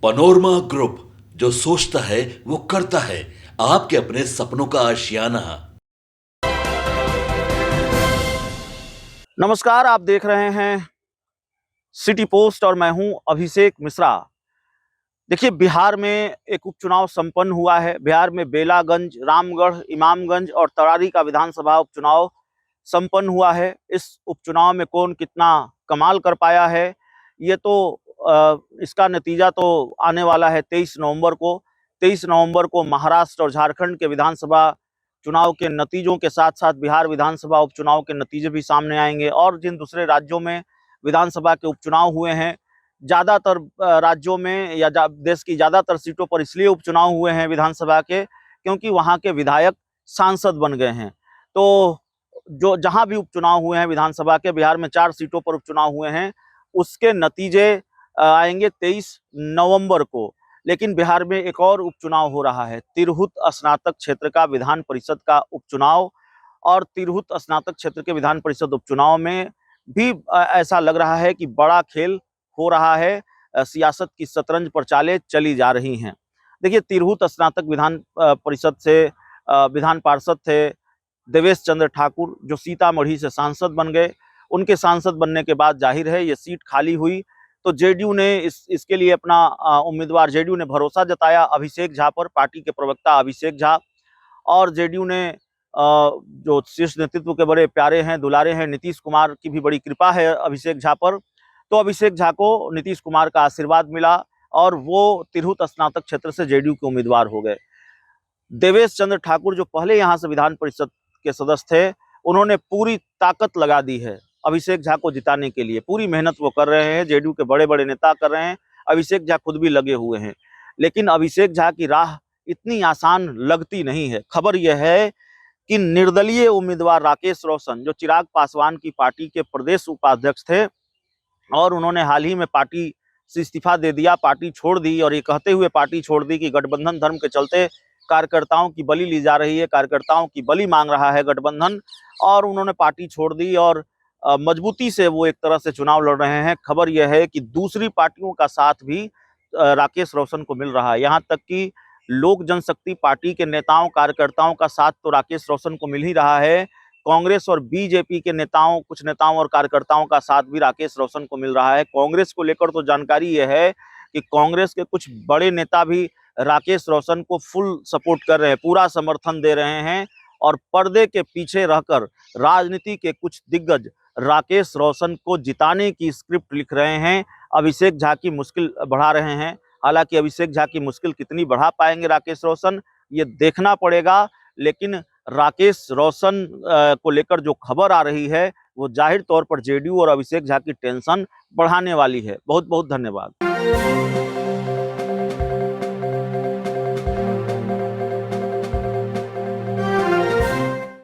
Panorama group, जो सोचता है वो करता है। आपके अपने सपनों का आशियाना। नमस्कार, आप देख रहे हैं सिटी पोस्ट और मैं हूं अभिषेक मिश्रा। देखिए, बिहार में एक उपचुनाव संपन्न हुआ है। बिहार में बेलागंज, रामगढ़, इमामगंज और तरारी का विधानसभा उपचुनाव संपन्न हुआ है। इस उपचुनाव में कौन कितना कमाल कर पाया है, ये तो इसका नतीजा तो आने वाला है 23 नवंबर को। 23 नवंबर को महाराष्ट्र और झारखंड के विधानसभा चुनाव के नतीजों के साथ साथ बिहार विधानसभा उपचुनाव के नतीजे भी सामने आएंगे। और जिन दूसरे राज्यों में विधानसभा के उपचुनाव हुए हैं, ज़्यादातर राज्यों में या देश की ज़्यादातर सीटों पर इसलिए उपचुनाव हुए हैं विधानसभा के, क्योंकि वहाँ के विधायक सांसद बन गए हैं। तो जो जहाँ भी उपचुनाव हुए हैं विधानसभा के, बिहार में 4 सीटों पर उपचुनाव हुए हैं, उसके नतीजे आएंगे 23 नवंबर को। लेकिन बिहार में एक और उपचुनाव हो रहा है, तिरहुत स्नातक क्षेत्र का विधान परिषद का उपचुनाव। और तिरहुत स्नातक क्षेत्र के विधान परिषद उपचुनाव में भी ऐसा लग रहा है कि बड़ा खेल हो रहा है। सियासत की शतरंज पर चालें चली जा रही हैं। देखिए, तिरहुत स्नातक विधान परिषद से विधान पार्षद थे देवेश चंद्र ठाकुर, जो सीतामढ़ी से सांसद बन गए। उनके सांसद बनने के बाद जाहिर है ये सीट खाली हुई, तो जेडीयू ने इसके लिए अपना उम्मीदवार, जेडीयू ने भरोसा जताया अभिषेक झा पर, पार्टी के प्रवक्ता अभिषेक झा। और जेडीयू ने जो शीर्ष नेतृत्व के बड़े प्यारे हैं, दुलारे हैं, नीतीश कुमार की भी बड़ी कृपा है अभिषेक झा पर, तो अभिषेक झा को नीतीश कुमार का आशीर्वाद मिला और वो तिरहुत स्नातक क्षेत्र से जेडीयू के उम्मीदवार हो गए। देवेश चंद्र ठाकुर, जो पहले यहाँ से विधान परिषद के सदस्य थे, उन्होंने पूरी ताकत लगा दी है अभिषेक झा को जिताने के लिए। पूरी मेहनत वो कर रहे हैं, जेडीयू के बड़े बड़े नेता कर रहे हैं, अभिषेक झा खुद भी लगे हुए हैं। लेकिन अभिषेक झा की राह इतनी आसान लगती नहीं है। खबर यह है कि निर्दलीय उम्मीदवार राकेश रोशन, जो चिराग पासवान की पार्टी के प्रदेश उपाध्यक्ष थे, और उन्होंने हाल ही में पार्टी से इस्तीफा दे दिया, पार्टी छोड़ दी, और ये कहते हुए पार्टी छोड़ दी कि गठबंधन धर्म के चलते कार्यकर्ताओं की बलि ली जा रही है, कार्यकर्ताओं की बलि मांग रहा है गठबंधन, और उन्होंने पार्टी छोड़ दी और मजबूती से वो एक तरह से चुनाव लड़ रहे हैं। खबर यह है कि दूसरी पार्टियों का साथ भी राकेश रोशन को मिल रहा है। यहाँ तक कि लोक जनशक्ति पार्टी के नेताओं कार्यकर्ताओं का साथ तो राकेश रोशन को मिल ही रहा है, कांग्रेस और बीजेपी के नेताओं, कुछ नेताओं और कार्यकर्ताओं का साथ भी राकेश रोशन को मिल रहा है। कांग्रेस को लेकर तो जानकारी यह है कि कांग्रेस के कुछ बड़े नेता भी राकेश रोशन को फुल सपोर्ट कर रहे हैं, पूरा समर्थन दे रहे हैं, और पर्दे के पीछे रहकर राजनीति के कुछ दिग्गज राकेश रोशन को जिताने की स्क्रिप्ट लिख रहे हैं, अभिषेक झा की मुश्किल बढ़ा रहे हैं। हालांकि अभिषेक झा की मुश्किल कितनी बढ़ा पाएंगे राकेश रोशन, ये देखना पड़ेगा। लेकिन राकेश रोशन को लेकर जो खबर आ रही है, वो जाहिर तौर पर जेडीयू और अभिषेक झा की टेंशन बढ़ाने वाली है। बहुत बहुत धन्यवाद।